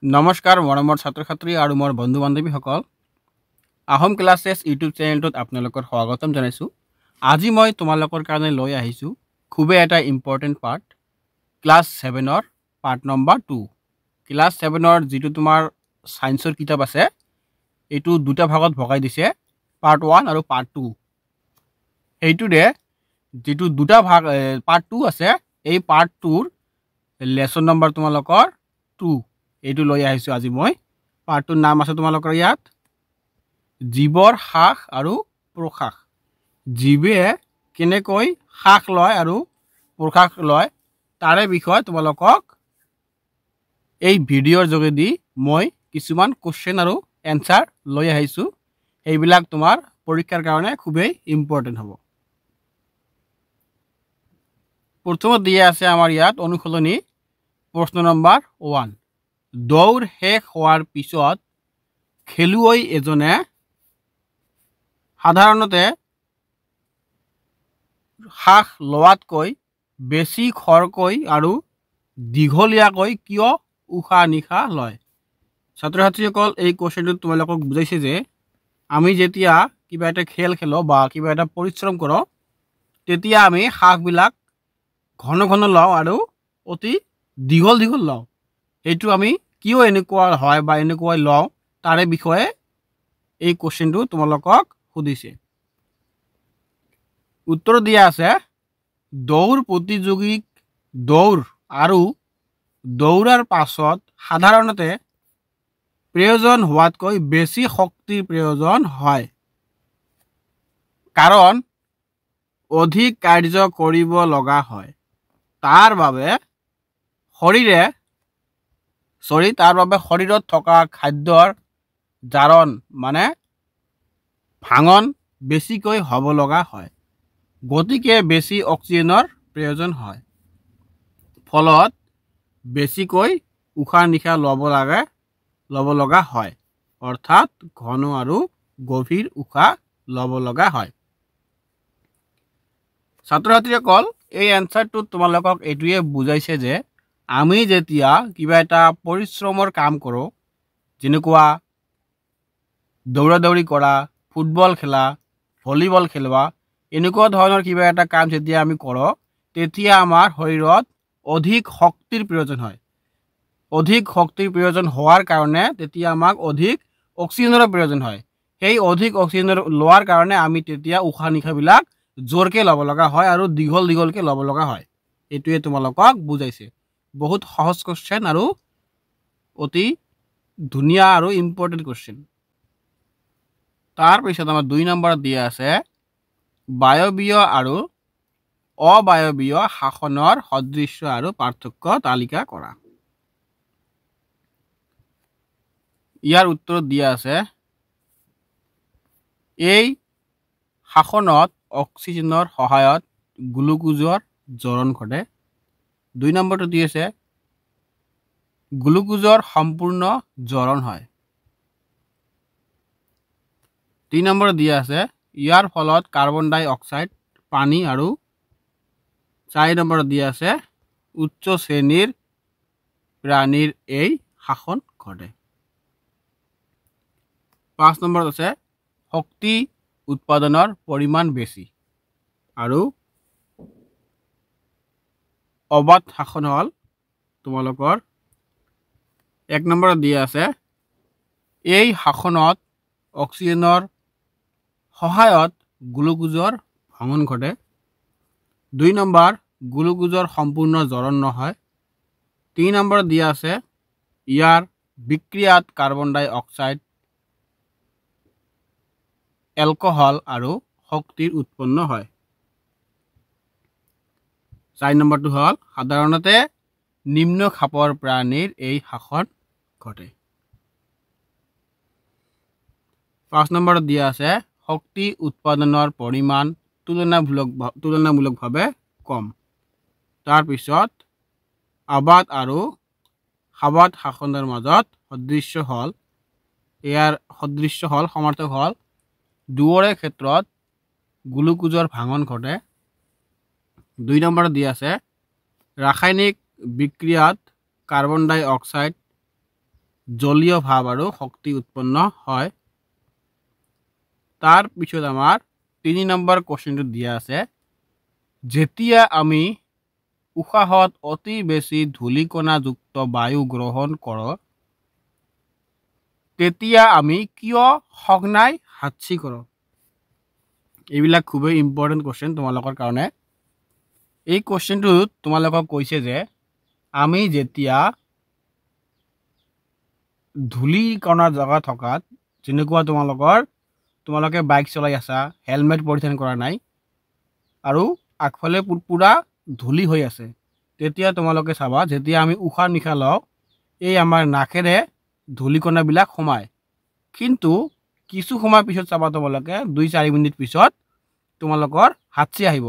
নমস্কাৰ মৰমৰ ছাত্ৰ ছাত্ৰী আৰু মোৰ বন্ধু বান্ধৱীসকল আহোম ক্লাছেছ ইউটিউব চেনেলটোত আপোনালোকৰ স্বাগতম জনাইছোঁ। আজি মই তোমালোকৰ কাৰণে লৈ আহিছোঁ খুবেই এটা ইম্পৰ্টেণ্ট পাৰ্ট ক্লাছ 7-ৰ পাৰ্ট নম্বৰ 2। ক্লাছ 7-ৰ যিটো তোমাৰ ছায়েন্সৰ কিতাপ আছে এইটো দুটা ভাগত ভগাই দিছে, পাৰ্ট 1 আৰু পাৰ্ট 2। এইটোৰে যিটো দুটা ভাগ পাৰ্ট 2 আছে এই পাৰ্ট 2ৰ লেচন নম্বৰ তোমালোকৰ 2 এইটো লৈ আহিছোঁ আজি মই। পাৰ্টটোৰ নাম আছে তোমালোকৰ ইয়াত জীৱৰ হ্ৰাস আৰু প্ৰকাশ। জীৱে কেনেকৈ হ্ৰাস লয় আৰু প্ৰকাশ লয় তাৰে বিষয়ে তোমালোকক এই ভিডিঅ'ৰ যোগেদি মই কিছুমান কুৱেশ্যন আৰু এনচাৰ লৈ আহিছোঁ। এইবিলাক তোমাৰ পৰীক্ষাৰ কাৰণে খুবেই ইম্পৰ্টেণ্ট হ'ব। প্ৰথমত দিয়া আছে আমাৰ ইয়াত অনুশীলনী প্ৰশ্ন নম্বৰ 1। দৌৰ শেষ হোৱাৰ পিছত খেলুৱৈ এজনে সাধাৰণতে হ্ৰাস লোৱাতকৈ বেছি খৰকৈ আৰু দীঘলীয়াকৈ কিয় উশাহ নিশাহ লয়? ছাত্ৰ ছাত্ৰীসকল, এই কুৱেশ্যনটোত তোমালোকক বুজাইছে যে আমি যেতিয়া কিবা এটা খেল খেলোঁ বা কিবা এটা পৰিশ্ৰম কৰোঁ তেতিয়া আমি শ্বাসবিলাক ঘন ঘন লওঁ আৰু অতি দীঘল দীঘল লওঁ। এইটো আমি কিয় এনেকুৱা হয় বা এনেকুৱাই লওঁ তাৰে বিষয়ে এই কুৱেশ্যনটো তোমালোকক সুধিছে। উত্তৰ দিয়া আছে দৌৰ প্ৰতিযোগীক দৌৰ আৰু দৌৰাৰ পাছত সাধাৰণতে প্ৰয়োজন হোৱাতকৈ বেছি শক্তিৰ প্ৰয়োজন হয়, কাৰণ অধিক কাৰ্য কৰিব লগা হয়। তাৰ বাবে শৰীৰত থকা খাদ্যৰ জাৰণ মানে ভাঙন বেছিকৈ হ'ব লগা হয়, গতিকে বেছি অক্সিজেনৰ প্ৰয়োজন হয়। ফলত বেছিকৈ উশাহ নিশাহ ল'ব লগা হয়, অৰ্থাৎ ঘন আৰু গভীৰ উশাহ ল'ব লগা হয়। ছাত্ৰ ছাত্ৰীসকল, এই এনচাৰটোত তোমালোকক এইটোৱে বুজাইছে যে আমি যেতিয়া কিবা এটা পৰিশ্ৰমৰ কাম কৰোঁ, যেনেকুৱা দৌৰা দৌৰি কৰা, ফুটবল খেলা, ভলীবল খেলোৱা, এনেকুৱা ধৰণৰ কিবা এটা কাম যেতিয়া আমি কৰোঁ তেতিয়া আমাৰ শৰীৰত অধিক শক্তিৰ প্ৰয়োজন হয়। অধিক শক্তিৰ প্ৰয়োজন হোৱাৰ কাৰণে তেতিয়া আমাক অধিক অক্সিজেনৰ প্ৰয়োজন হয়। সেই অধিক অক্সিজেন লোৱাৰ কাৰণে আমি তেতিয়া উশাহ নিশাহবিলাক জোৰকৈ ল'ব লগা হয় আৰু দীঘল দীঘলকৈ ল'ব লগা হয়। এইটোৱে তোমালোকক বুজাইছে। বহুত সহজ কুৱেশ্যন আৰু অতি ধুনীয়া আৰু ইম্পৰ্টেণ্ট কুৱেশ্যন। তাৰপিছত আমাৰ 2 নম্বৰত দিয়া আছে বায়বীয় আৰু অবায়বীয় শাসনৰ সদৃশ্য আৰু পাৰ্থক্য তালিকা কৰা। ইয়াৰ উত্তৰত দিয়া আছে এই শাসনত অক্সিজেনৰ সহায়ত গ্লুকোজৰ জাৰণ ঘটে। 2 নম্বৰটো দি আছে গ্লুকোজৰ সম্পূৰ্ণ জাৰণ হয়। 3 নম্বৰত দিয়া আছে ইয়াৰ ফলত কাৰ্বন ডাই অক্সাইড, পানী আৰু 4 নম্বৰত দিয়া আছে উচ্চ শ্ৰেণীৰ প্ৰাণীৰ এই শাসন ঘটে। 5 নম্বৰত আছে শক্তি উৎপাদনৰ পৰিমাণ বেছি আৰু অবাধ শাসন হ'ল তোমালোকৰ 1 নম্বৰত দিয়া আছে এই শাসনত অক্সিজেনৰ সহায়ত গ্লুকোজৰ ভাঙন ঘটে। 2 নম্বৰ গ্লুকোজৰ সম্পূৰ্ণ জাৰণ নহয়। 3 নম্বৰত দিয়া আছে ইয়াৰ বিক্ৰিয়াত কাৰ্বন ডাই অক্সাইড, এলকহল আৰু শক্তিৰ উৎপন্ন হয়। 4 নম্বৰটো হ'ল সাধাৰণতে নিম্ন খাপৰ প্ৰাণীৰ এই শাসন ঘটে। 5 নম্বৰত দিয়া আছে শক্তি উৎপাদনৰ পৰিমাণ তুলনামূলকভাৱে কম। তাৰপিছত অবাধ আৰু সাবাধ শাসনৰ মাজত সদৃশ্য হ'ল সমাৰ্থক হ'ল দুয়োৰে ক্ষেত্ৰত গ্লুকোজৰ ভাঙন ঘটে। 2 নম্বৰত দিয়া আছে ৰাসায়নিক বিক্ৰিয়াত কাৰ্বন ডাই অক্সাইড জলীয় ভাব আৰু শক্তি উৎপন্ন হয়। তাৰ পিছত আমাৰ 3 নম্বৰ কোৱেশ্চনটো দিয়া আছে, যেতিয়া আমি উশাহত অতি বেছি ধূলিকণাযুক্ত বায়ু গ্ৰহণ কৰোঁ তেতিয়া আমি কিয় সঘনাই হাঁচি কৰোঁ? এইবিলাক খুবেই ইম্পৰ্টেণ্ট কোৱেশ্চন তোমালোকৰ কাৰণে। এই কোৱেশ্চনটোত তোমালোকক কৈছে যে আমি যেতিয়া ধূলিকণাৰ জেগা থকাত, যেনেকুৱা তোমালোকে বাইক চলাই আছা, হেলমেট পৰিধান কৰা নাই আৰু আগফালে পুৰা ধূলি হৈ আছে, তেতিয়া তোমালোকে চাবা যেতিয়া আমি উশাহ নিশাহ লওঁ এই আমাৰ নাকেৰে ধূলিকণাবিলাক সোমায়, কিন্তু কিছু সময় পিছত চাবা তোমালোকে 2-4 মিনিট পিছত তোমালোকৰ হাঁচি আহিব।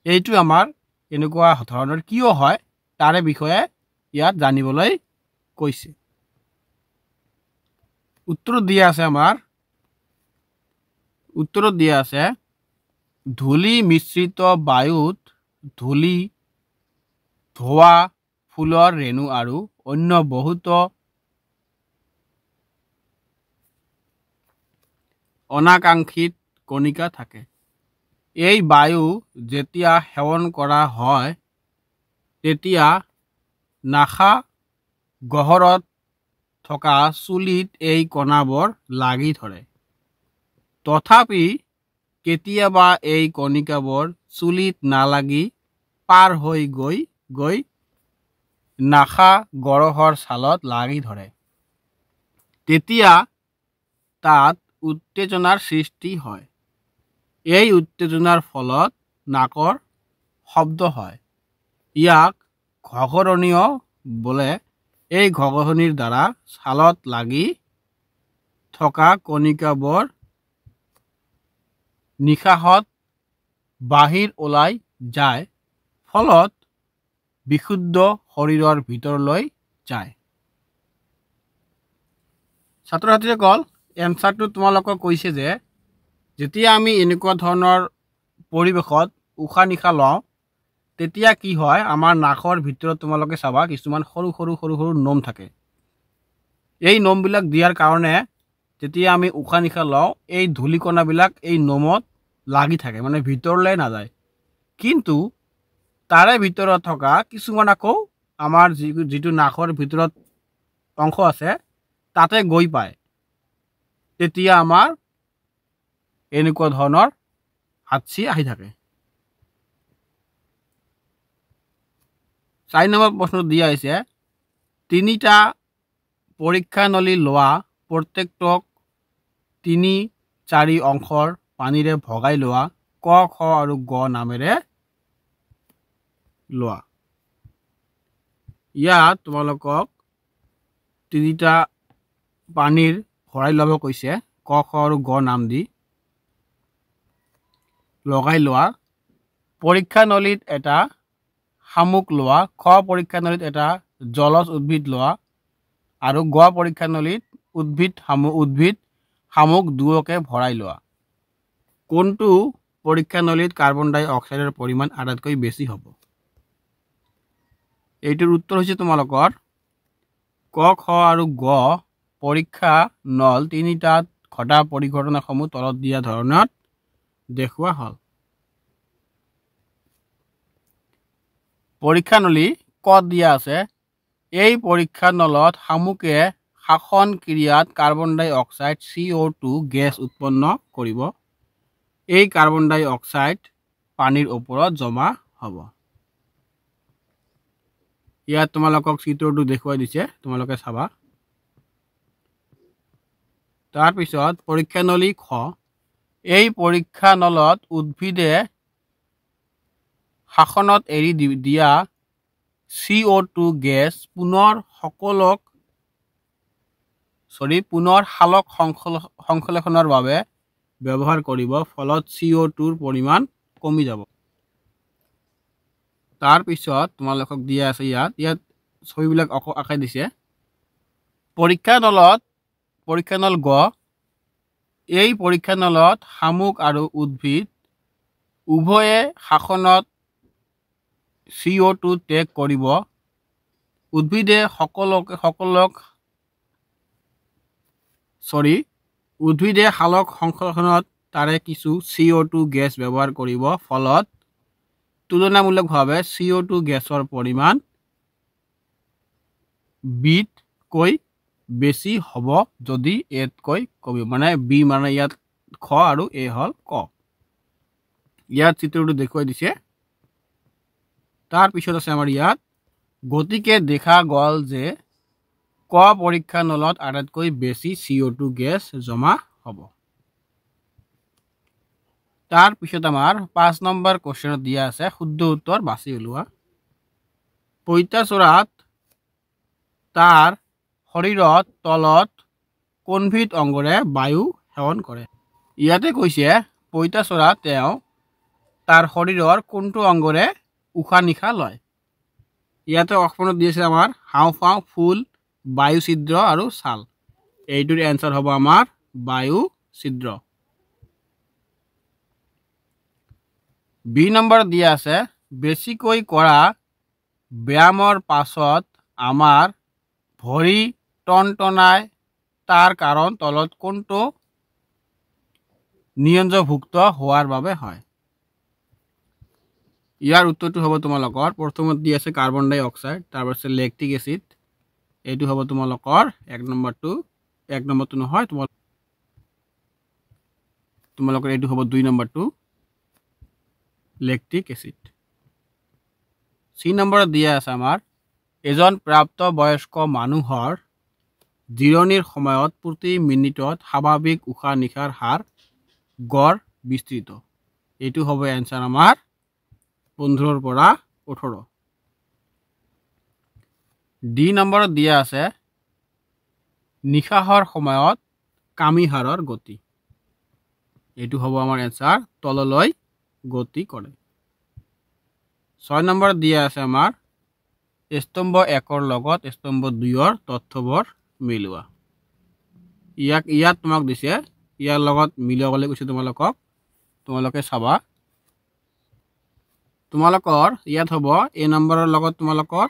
এইটো আমাৰ এনেকুৱা ধৰণৰ কিয় হয় তাৰে বিষয়ে ইয়াত জানিবলৈ কৈছে। উত্তৰত দিয়া আছে ধূলি মিশ্ৰিত বায়ুত ধূলি, ধোঁৱা, ফুলৰ ৰেণু আৰু অন্য বহুতো অনাকাংক্ষিত কণিকা থাকে। এই বায়ু যেতিয়া সেৱন কৰা হয় তেতিয়া নাসা গহ্বৰত থকা চুলিত এই কণাবোৰ লাগি ধৰে। তথাপি কেতিয়াবা এই কণিকাবোৰ চুলিত নালাগি পাৰ হৈ গৈ নাসা গহ্বৰৰ ছালত লাগি ধৰে। তেতিয়া তাত উত্তেজনাৰ সৃষ্টি হয়। এই উত্তেজনাৰ ফলত নাকৰ শব্দ হয়। ইয়াক ঘগৰণীয় বোলে। এই ঘগৰণিৰ দ্বাৰা ছালত লাগি থকা কণিকাবোৰ নিশাহত বাহিৰ ওলাই যায়, ফলত বিশুদ্ধ শৰীৰৰ ভিতৰলৈ যায়। ছাত্ৰ ছাত্ৰীসকল, এনচাৰটো তোমালোকক কৈছে যে যেতিয়া আমি এনেকুৱা ধৰণৰ পৰিৱেশত উশাহ নিশাহ লওঁ তেতিয়া কি হয়, আমাৰ নাকৰ ভিতৰত তোমালোকে চাবা কিছুমান সৰু সৰু নোম থাকে। এই নোমবিলাক দিয়াৰ কাৰণে যেতিয়া আমি উশাহ নিশাহ লওঁ এই ধূলিকণাবিলাক এই নোমত লাগি থাকে, মানে ভিতৰলৈ নাযায়। কিন্তু তাৰে ভিতৰত থকা কিছুমান আকৌ আমাৰ যিটো নাকৰ ভিতৰত অংশ আছে তাতে গৈ পায়, তেতিয়া আমাৰ এনেকুৱা ধৰণৰ হাঁচি আহি থাকে। 4 নম্বৰ প্ৰশ্ন দিয়া হৈছে 3টা পৰীক্ষা নলী লোৱা, প্ৰত্যেকটোক 3-4 অংশৰ পানীৰে ভগাই লোৱা, ক, খ আৰু গ নামেৰে লোৱা। ইয়াত তোমালোকক 3টা পানীৰ ভৰাই ল'ব কৈছে, ক, খ আৰু গ নাম দি লগাই লোৱা। পৰীক্ষা নলীত এটা শামুক লোৱা, খ পৰীক্ষা নলীত এটা জলজ উদ্ভিদ লোৱা আৰু গ পৰীক্ষা নলীত উদ্ভিদ শামুক দুয়োকে ভৰাই লোৱা। কোনটো পৰীক্ষা নলীত কাৰ্বন ডাই অক্সাইডৰ পৰিমাণ আটাইতকৈ বেছি হ'ব? এইটোৰ উত্তৰ হৈছে তোমালোকৰ ক, খ আৰু গ পৰীক্ষা নল 3টাত ঘটা পৰিঘটনাসমূহ তলত দিয়া ধৰণত দেখুওৱা হ'ল। পৰীক্ষা নলী কত দিয়া আছে, এই পৰীক্ষা নলত শামুকে শাসন ক্ৰিয়াত কাৰ্বন ডাই অক্সাইড CO2 গেছ উৎপন্ন কৰিব। এই কাৰ্বন ডাই অক্সাইড পানীৰ ওপৰত জমা হ'ব। ইয়াত তোমালোকক চিত্ৰটো দেখুৱাই দিছে, তোমালোকে চাবা। তাৰপিছত পৰীক্ষা নলী খ, এই পৰীক্ষা নলত উদ্ভিদে শাসনত এৰি দিয়া CO2 গেছ পুনৰ সালোক সংশ্লেষণৰ বাবে ব্যৱহাৰ কৰিব, ফলত CO2ৰ পৰিমাণ কমি যাব। তাৰপিছত তোমালোকক দিয়া আছে ইয়াত ছবিবিলাক আঁকাই দিছে। পৰীক্ষা নল গ, এই পৰীক্ষা নলত শামুক আৰু উদ্ভিদ উভয়ে শাসনত CO2 ত্যাগ কৰিব। উদ্ভিদে সকলক উদ্ভিদে সালোক সংশ্লেষণত তাৰে কিছু CO2 গেছ ব্যৱহাৰ কৰিব ফলত তুলনামূলকভাৱে CO2 গেছৰ পৰিমাণ বিতকৈ বেছি হ'ব যদি এতকৈ কমিব মানে বি মানে ইয়াত খ আৰু এ হল ক ইয়াত চিত্ৰটো দেখুৱাই দিছে তাৰ পিছত আছে আমাৰ ইয়াত গতিকে দেখা গ'ল যে ক পৰীক্ষা নলত আটাইতকৈ বেছি CO2 গেছ জমা হ'ব তাৰ পিছত আমাৰ 5 নম্বৰ কোৱেশ্চনত দিয়া আছে শুদ্ধ উত্তৰ বাছি উলিওৱা পইতাচোৰাত তাৰ শৰীৰত তলত কোনবিধ অংগৰে বায়ু সেৱন কৰে ইয়াতে কৈছে পইতাচোৰা তেওঁ তাৰ শৰীৰৰ কোনটো অংগৰে উশাহ নিশাহ লয় ইয়াতে অপচনত দিছে আমাৰ হাওঁফাওঁ ফুল বায়ু ছিদ্ৰ আৰু ছাল এইটোৰ এনসাৰ হ'ব আমাৰ বায়ু ছিদ্ৰ বি নম্বৰ দিয়া আছে বেছিকৈ কৰা ব্যায়ামৰ পাছত আমাৰ ভৰি টনটনাই তাৰ কাৰণ তলত কোনটো নিয়ন্ত্ৰণভুক্ত হোৱাৰ বাবে হয় ইয়াৰ উত্তৰটো হ'ব তোমালোকৰ প্ৰথমত দি আছে কাৰ্বন ডাই অক্সাইড তাৰপিছত লেক্টিক এসিড এইটো হ'ব তোমালোকৰ এক নম্বৰটো নহয় তোমালোকৰ এইটো হ'ব 2 নম্বৰটো লেক্টিক এসিড সি নম্বৰ দিয়া আছে আমাৰ এজন প্ৰাপ্ত বয়স্ক মানুহৰ জিৰণিৰ সময়ত প্ৰতি মিনিটত স্বাভাৱিক উশাহ নিশাৰ হাৰ গড় বিস্তৃত এইটো হ'ব এনসাৰ আমাৰ 15 পৰা 18 ডি নম্বৰত দিয়া আছে নিশাহৰ সময়ত কামিহাৰৰ গতি এইটো হ'ব আমাৰ এনসাৰ তললৈ গতি কৰে 6 নম্বৰ দিয়া আছে আমাৰ স্তম্ভ 1ৰ লগত স্তম্ভ 2ৰ তথ্যবোৰ মিলোৱা ইয়াত তোমাক দিছে ইয়াৰ লগত মিলাবলৈ কৈছে তোমালোকে চাবা তোমালোকৰ ইয়াত হ'ব এ নম্বৰৰ লগত তোমালোকৰ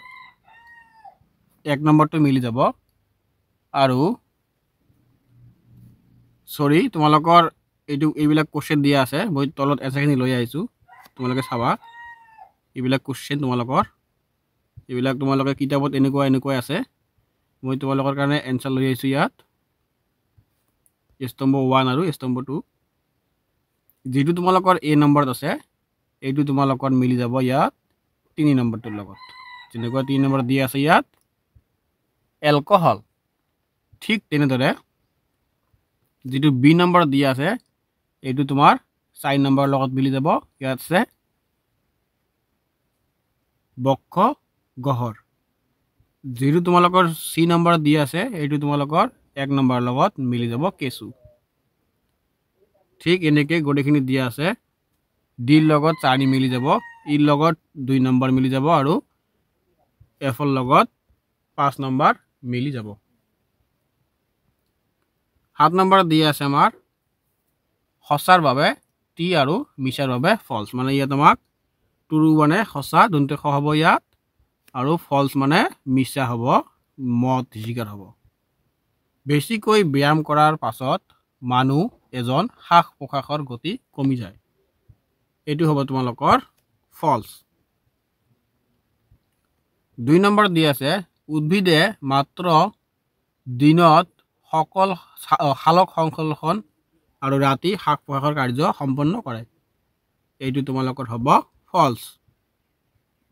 1 নম্বৰটো মিলি যাব আৰু তোমালোকৰ এইবিলাক কোশ্চেন দিয়া আছে মই তলত এছাখিনি লৈ আহিছো তোমালোকে চাবা এইবিলাক কোশ্চেন তোমালোকে কিতাপত এনেকুৱা আছে মই তোমালোকৰ কাৰণে এনসাৰ লৈ আহিছো ইয়াত স্তম্ভ 1 আৰু স্তম্ভ 2 যেটো তোমালোকৰ এ নম্বৰত আছে এইটো তোমালোকৰ মিলি যাব ইয়াত 3 নম্বৰটোৰ লগত যেনেকুৱা 3 নম্বৰ দিয়া আছে ইয়াত এলকহল ঠিক তেনেদৰে যেটো বি নম্বৰ দিয়া আছে এইটো তোমাৰ 4 নম্বৰৰ লগত মিলি যাব ইয়াত আছে বক্ষ গহৰ যেটো তোমালোকৰ সি নম্বৰ দিয়া আছে এইটো তোমালোকৰ 1 নম্বৰৰ লগত মিলি যাব কেঁচু ঠিক এনেকে গোটেইখিনি দিয়া আছে ডিৰ লগত 4 মিলি যাব ইৰ লগত 2 নম্বৰ মিলি যাব আৰু এফৰ লগত 5 নম্বৰ মিলি যাব 7 নম্বৰ দিয়া আছে আমাৰ সঁচাৰ বাবে টি আৰু মিছাৰ বাবে ফলছ মানে ইয়াত আমাক ট্ৰু মানে সঁচা দুনতে খ হ'ব ইয়াত আৰু ফলছ মানে মিছা হ'ব মত জিকাৰ হ'ব বেছিকৈ ব্যায়াম কৰাৰ পাছত মানুহ এজন শ্বাস প্ৰশ্বাসৰ গতি কমি যায় এইটো হ'ব তোমালোকৰ ফলছ 2 নম্বৰ দি আছে উদ্ভিদে মাত্ৰ দিনত সকল সালোক সংশ্লেষণ আৰু ৰাতি শ্বাস প্ৰশ্বাসৰ কাৰ্য সম্পন্ন কৰে এইটো তোমালোকৰ হ'ব ফলছ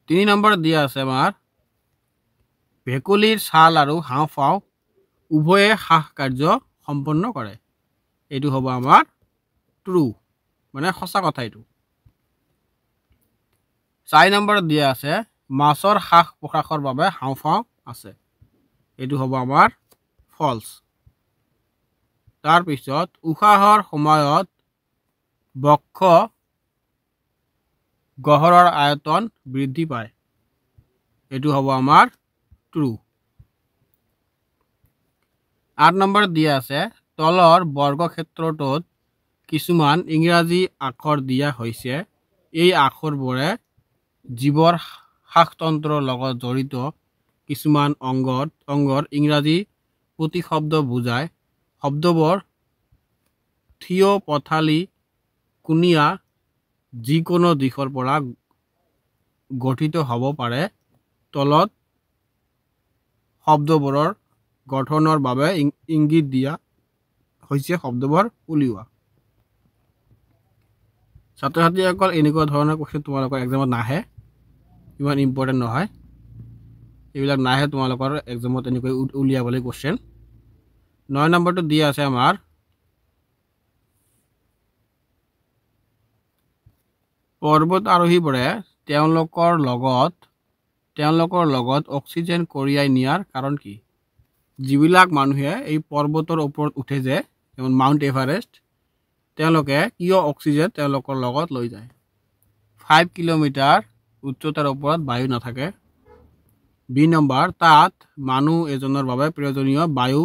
3 নম্বৰ দিয়া আছে আমাৰ ভেকুলীৰ ছাল আৰু হাঁওফাঁও উভয়ে শ্বাস কাৰ্য সম্পন্ন কৰে এইটো হ'ব আমাৰ ট্ৰু মানে সঁচা কথা এইটো 4 নম্বৰ দিয়া আছে মাছৰ শ্বাস প্ৰশ্বাসৰ বাবে হাঁওফাঁও আছে এইটো হ'ব আমাৰ ফলছ তাৰ পিছত উশাহৰ সময়ত বক্ষ গহৰৰ আয়তন বৃদ্ধি পায় এইটো হ'ব আমাৰ ট্ৰু 8 নম্বৰ দিয়া আছে তলৰ বৰ্গক্ষেত্ৰটোত কিছুমান ইংৰাজী আখৰ দিয়া হৈছে এই আখৰবোৰে জীৱৰ শ্বাসতন্ত্ৰৰ লগত জড়িত কিছুমান অংগৰ ইংৰাজী প্ৰতিশব্দ বুজায় শব্দবোৰ থিয়, পথালি, কুনিয়া যিকোনো দিশৰ পৰা গঠিত হ'ব পাৰে। তলত শব্দবোৰৰ গঠনৰ বাবে ইংগিত দিয়া হৈছে শব্দবোৰ উলিওৱা। ছাত্ৰ ছাত্ৰীসকল এনেকুৱা ধৰণৰ কুৱেশ্যন তোমালোকৰ এক্সামত নাহে, ইমান ইম্পৰ্টেণ্ট নহয়, এইবিলাক নাহে তোমালোকৰ এক্সামত এনেকৈ উলিয়াবলৈ কুৱেশ্যন। 9 নম্বৰটো দিয়া আছে আমাৰ পৰ্বত আৰোহীবোৰে তেওঁলোকৰ লগত অক্সিজেন কঢ়িয়াই নিয়াৰ কাৰণ কি? যিবিলাক মানুহে এই পৰ্বতৰ ওপৰত উঠে যে, যেমন মাউণ্ট এভাৰেষ্ট, তেওঁলোকে কিয় অক্সিজেন তেওঁলোকৰ লগত লৈ যায়? 5 কিলোমিটাৰ উচ্চতাৰ ওপৰত বায়ু নাথাকে। বি নম্বৰ, তাত মানুহ এজনৰ বাবে প্ৰয়োজনীয় বায়ু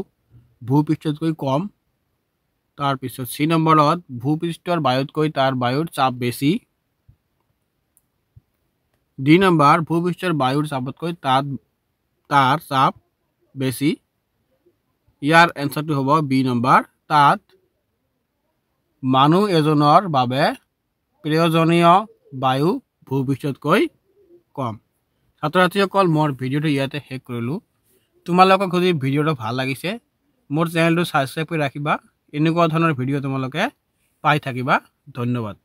ভূপৃষ্ঠতকৈ কম। তাৰপিছত চি নম্বৰত, ভূপৃষ্ঠৰ বায়ুতকৈ তাৰ বায়ুৰ চাপ বেছি। ডি নম্বৰ, ভূপৃষ্ঠৰ বায়ুৰ চাপতকৈ তাৰ চাপ বেছি। ইয়াৰ এনচাৰটো হ'ব বি নম্বৰ, তাত মানুহ এজনৰ বাবে প্ৰয়োজনীয় বায়ু ভূপৃষ্ঠতকৈ কম। ছাত্ৰ ছাত্ৰীসকল, মোৰ ভিডিঅ'টো ইয়াতে শেষ কৰিলোঁ। তোমালোকক যদি ভিডিঅ'টো ভাল লাগিছে, মোৰ চেনেলটো ছাবস্ক্ৰাইব কৰি ৰাখিবা। এনেকুৱা ধৰণৰ ভিডিঅ' তোমালোকে পাই থাকিবা। ধন্যবাদ।